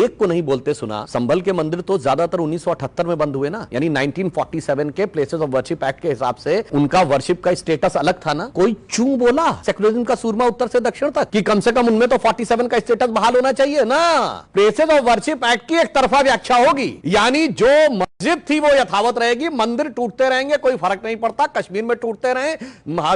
एक को नहीं बोलते सुना। संभल के मंदिर तो ज्यादातर 1978 में बंद हुए ना, यानी 1947 के प्लेसेस ऑफ वर्शिप एक्ट के हिसाब से उनका वर्शिप का स्टेटस अलग था ना। कोई चू बोला सेक्युलरिज्म का सूरमा उत्तर से दक्षिण तक कि कम से कम उनमें तो 47 का स्टेटस बहाल होना चाहिए ना। प्लेसेस ऑफ वर्शिप एक्ट की एक तरफा व्याख्या होगी, यानी जो मस्जिद थी वो यथावत रहेगी, मंदिर टूटते रहेंगे, कोई फर्क नहीं पड़ता। कश्मीर में टूटते रहे,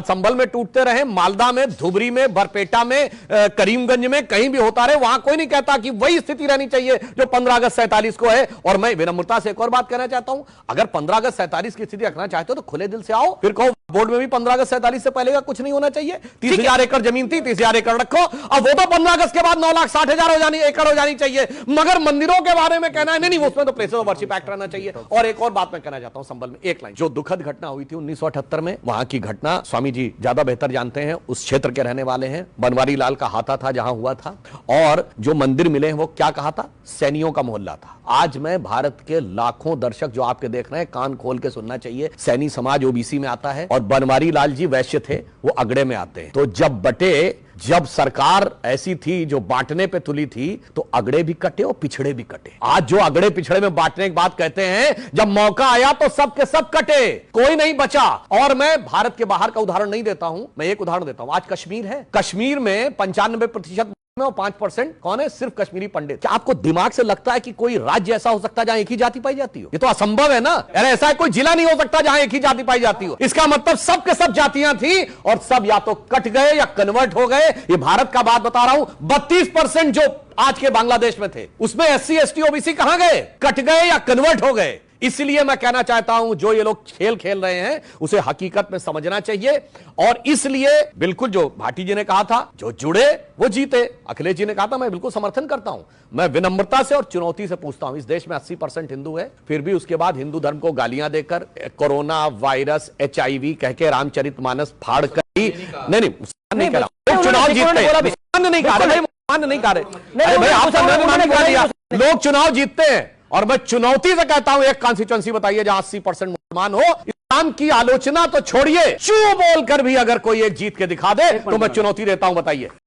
संभल में टूटते रहे, मालदा में, धुबरी में, बरपेटा में, करीमगंज में, कहीं भी होता रहे, वहां कोई नहीं कहता कि वही स्थिति रहनी चाहिए जो 15 अगस्त 47 को है। और मैं विनम्रता से एक और बात कहना चाहता हूं, अगर 15 अगस्त 47 की स्थिति रखना चाहते हो तो खुले दिल से आओ, फिर कहो बोर्ड में भी 15 अगस्त 47 से पहले का कुछ नहीं होना चाहिए। 30,000 एकड़ जमीन थी, 30,000 एकड़ रखो। अब वो तो 15 अगस्त के बाद 9,60,000 एकड़ हो जानी चाहिए, मगर मंदिरों के बारे में कहना है नहीं उसमें तो प्लेसेस ऑफ वर्शिप एक्ट रहना चाहिए। और एक और बात मैं कहना चाहता हूं संभल में, एक लाइन, जो दुखद घटना हुई थी 1978 में, वहां की घटना स्वामी जी ज्यादा बेहतर जानते हैं, उस क्षेत्र के रहने वाले हैं। बनवारी लाल का हाथा था जहां हुआ था, और जो मंदिर मिले हैं वो क्या कहा था, सैनियों का मोहल्ला था। आज मैं भारत के लाखों दर्शक जो आपके देख रहे हैं, कान खोल के सुनना चाहिए, सैनी समाज ओबीसी में आता है और बनवारी लाल जी वैश्य थे, वो अगड़े में आते हैं। तो जब सरकार ऐसी थी जो बांटने पे तुली थी, तो अगड़े भी कटे और पिछड़े भी कटे। आज जो अगड़े पिछड़े में बांटने की बात कहते हैं, जब मौका आया तो सब के सब कटे, कोई नहीं बचा। और मैं भारत के बाहर का उदाहरण नहीं देता हूं, मैं एक उदाहरण देता हूं। आज कश्मीर है, कश्मीर में 95% में 5% कौन है, सिर्फ कश्मीरी पंडित। क्या आपको दिमाग से लगता है कि कोई राज्य ऐसा हो सकता है जहां एक ही जाति पाई जाती हो? ये तो असंभव है ना। अरे ऐसा कोई जिला नहीं हो सकता जहां एक ही जाति पाई जाती हो। इसका मतलब सब के सब जातियां थी और सब या तो कट गए या कन्वर्ट हो गए। ये भारत का बात बता रहा हूं। 32% जो आज के बांग्लादेश में थे, उसमें SC ST OBC कहां गए, कट गए या कन्वर्ट हो गए। इसलिए मैं कहना चाहता हूं, जो ये लोग खेल खेल रहे हैं उसे हकीकत में समझना चाहिए। और इसलिए बिल्कुल जो भाटी जी ने कहा था, जो जुड़े वो जीते, अखिलेश जी ने कहा था, मैं बिल्कुल समर्थन करता हूं। मैं विनम्रता से और चुनौती से पूछता हूं, इस देश में 80% हिंदू है, फिर भी उसके बाद हिंदू धर्म को गालियां देकर, कोरोना वायरस, HIV कह के, रामचरितमानस फाड़ कर नहीं कह रहा, चुनाव जीतते लोग चुनाव जीतते हैं। और मैं चुनौती से कहता हूं, एक कॉन्स्टिट्यूएंसी बताइए जहां 80% मुसलमान हो। इस्लाम की आलोचना तो छोड़िए, चू बोलकर भी अगर कोई एक जीत के दिखा दे तो मैं चुनौती देता हूं, बताइए।